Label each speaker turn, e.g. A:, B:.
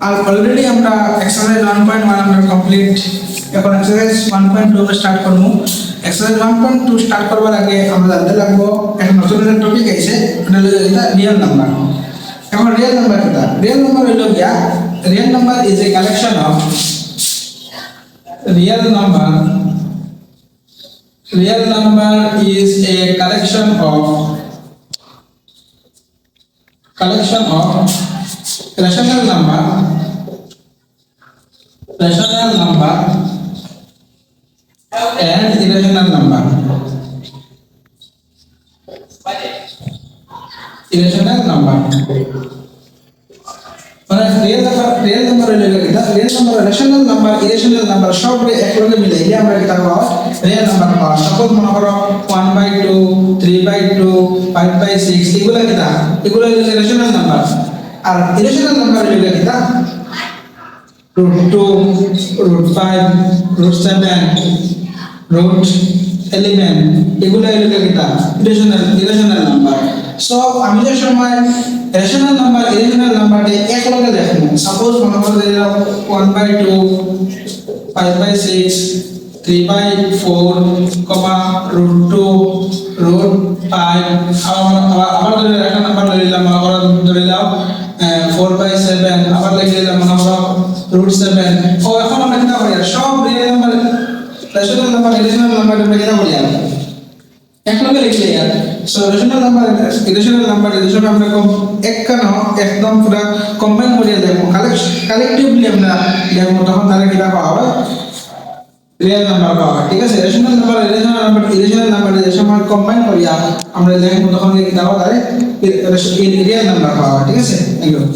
A: আর already আমরা exercise 1.1 আমরা complete, এখন এক্সারসাইজ 1.2 আমরা স্টার্ট করব। এক্সারসাইজ 1.2 স্টার্ট করবার আগে আমরা জানতে লাগবো একটা নতুন একটা টপিক আছে, এটা হলো এটা রিয়েল নাম্বার। এখন রিয়েল নাম্বার কি? রিয়েল নাম্বার হলো গিয়া, real number is a collection of real number is a collection of rational number and irrational number মানে রিয়েল নাম্বার হলো এটা, real number rational number irrational number সব একলগে মিলাইলে আমরা কি পাবো? রিয়েল নাম্বার পাবো। সাপোজ মনে করো 1/2 3/2 5/6 এগুলা কিটা, এগুলা হলো রেশনাল নাম্বার। আর ইরেশনাল নাম্বার হলো কিটা √2 √5 √7 √11 এগুলা হলো কিটা ইরেশনাল নাম্বার। সো আমি যে সময় রেশনাল নাম্বার ইরেশনাল নাম্বারটা একলগে দেখবো, সাপোজ মনে করো যে 1/2 5/6 3/4 √2 √5 আবার ধরে একটা নাম্বার ধরে নিলাম, মনে করো ধরে নাও 4/7 আবার লিখে দিলাম মনে করো √7। ও এখন আমরা কি করি? সব real number rational number irrational number আমরা কি করি? একলগে লিখলে আর so rational number irrational number এর সময় আমরা একদম পুরো কম্বাইন করে দেখবো, কালেক্টিভলি আমরা দেখবো, তখন তারা কি পাওয়া হবে? রিয়েল নাম্বার পাওয়া। ঠিক আছে, রেশনাল নাম্বার ইরেশনাল নাম্বার এর সময় কম্বাইন করিয়া আমরা দেখবো, তখন কি পাওয়া যায়? রিয়েল নাম্বার পাওয়া। ঠিক আছে, এগুলো